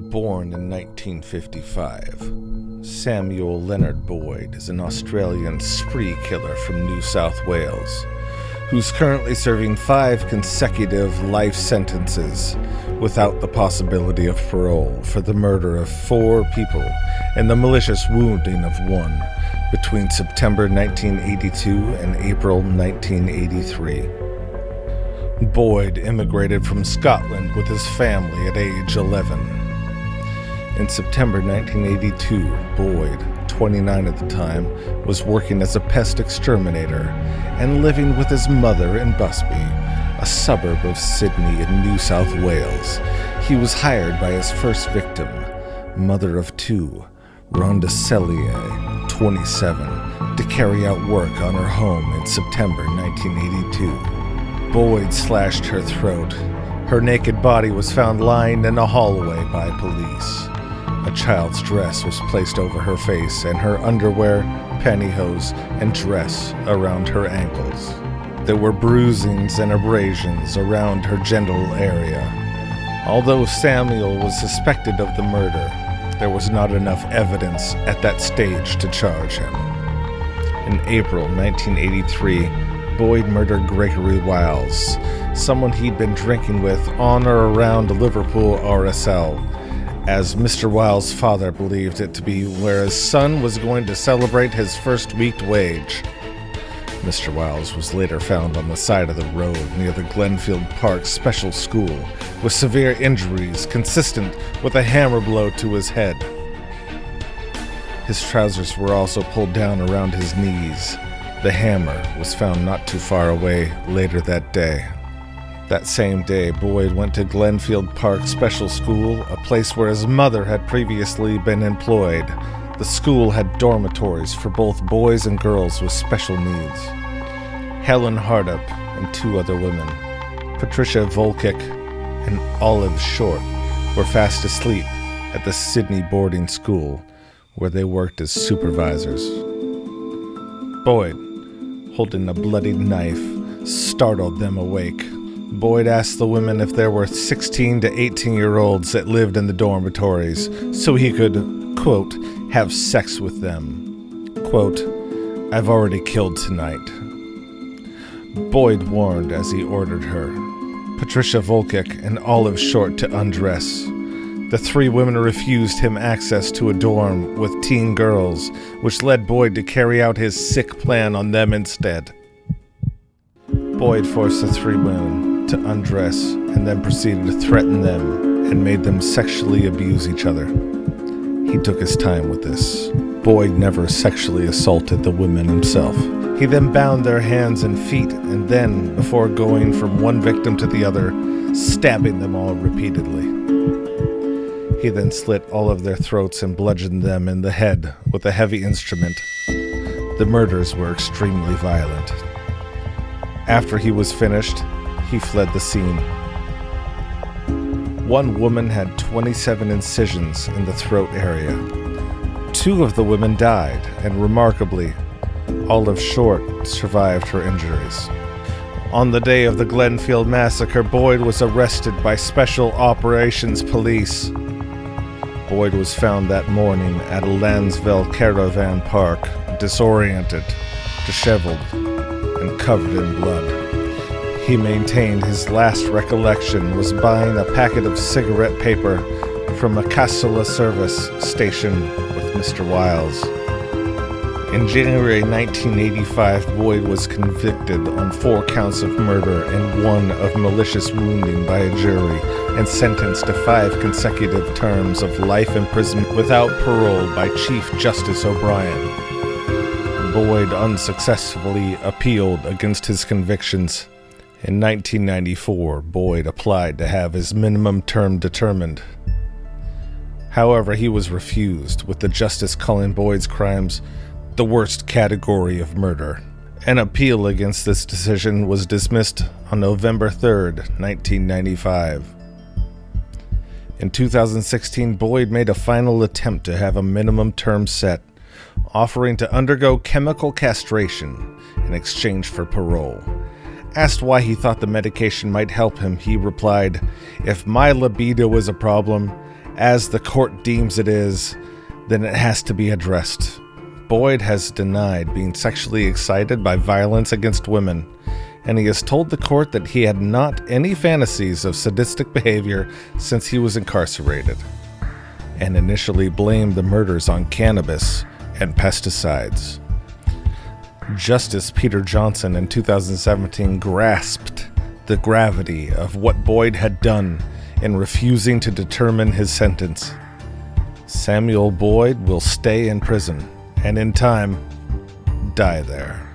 Born in 1955, Samuel Leonard Boyd is an Australian spree killer from New South Wales, who's currently serving 5 consecutive life sentences without the possibility of parole for the murder of 4 people and the malicious wounding of 1 between September 1982 and April 1983. Boyd immigrated from Scotland with his family at age 11. In September 1982, Boyd, 29 at the time, was working as a pest exterminator and living with his mother in Busby, a suburb of Sydney in New South Wales. He was hired by his first victim, mother of 2, Rhonda Cellier, 27, to carry out work on her home in September 1982. Boyd slashed her throat. Her naked body was found lying in a hallway by police. A child's dress was placed over her face and her underwear, pantyhose, and dress around her ankles. There were bruisings and abrasions around her genital area. Although Samuel was suspected of the murder, there was not enough evidence at that stage to charge him. In April 1983, Boyd murdered Gregory Wiles, someone he'd been drinking with on or around Liverpool RSL, as Mr. Wiles' father believed it to be where his son was going to celebrate his first week's wage. Mr. Wiles was later found on the side of the road near the Glenfield Park Special School with severe injuries consistent with a hammer blow to his head. His trousers were also pulled down around his knees. The hammer was found not too far away later that day. That same day, Boyd went to Glenfield Park Special School, a place where his mother had previously been employed. The school had dormitories for both boys and girls with special needs. Helen Hardup and 2 other women, Patricia Volkick and Olive Short, were fast asleep at the Sydney boarding school, where they worked as supervisors. Boyd, holding a bloodied knife, startled them awake. Boyd asked the women if there were 16 to 18-year-olds that lived in the dormitories so he could, quote, have sex with them. Quote, I've already killed tonight. Boyd warned as he ordered her, Patricia Volkick and Olive Short to undress. The 3 women refused him access to a dorm with teen girls, which led Boyd to carry out his sick plan on them instead. Boyd forced the 3 women to undress and then proceeded to threaten them and made them sexually abuse each other. He took his time with this. Boyd never sexually assaulted the women himself. He then bound their hands and feet and then, before going from one victim to the other, stabbing them all repeatedly. He then slit all of their throats and bludgeoned them in the head with a heavy instrument. The murders were extremely violent. After he was finished, he fled the scene. One woman had 27 incisions in the throat area. 2 of the women died, and remarkably, Olive Short survived her injuries. On the day of the Glenfield massacre, Boyd was arrested by Special Operations Police. Boyd was found that morning at a Lansville caravan park, disoriented, disheveled, and covered in blood. He maintained his last recollection was buying a packet of cigarette paper from a Casula service station with Mr. Wiles. In January 1985, Boyd was convicted on 4 counts of murder and 1 of malicious wounding by a jury and sentenced to 5 consecutive terms of life imprisonment without parole by Chief Justice O'Brien. Boyd unsuccessfully appealed against his convictions. In 1994, Boyd applied to have his minimum term determined. However, he was refused, with the justice calling Boyd's crimes the worst category of murder. An appeal against this decision was dismissed on November 3rd, 1995. In 2016, Boyd made a final attempt to have a minimum term set, offering to undergo chemical castration in exchange for parole. Asked why he thought the medication might help him, he replied, "If my libido is a problem, as the court deems it is, then it has to be addressed. Boyd has denied being sexually excited by violence against women, and he has told the court that he had not any fantasies of sadistic behavior since he was incarcerated, and initially blamed the murders on cannabis and pesticides. Justice Peter Johnson in 2017 grasped the gravity of what Boyd had done in refusing to determine his sentence. Samuel Boyd will stay in prison and in time die there.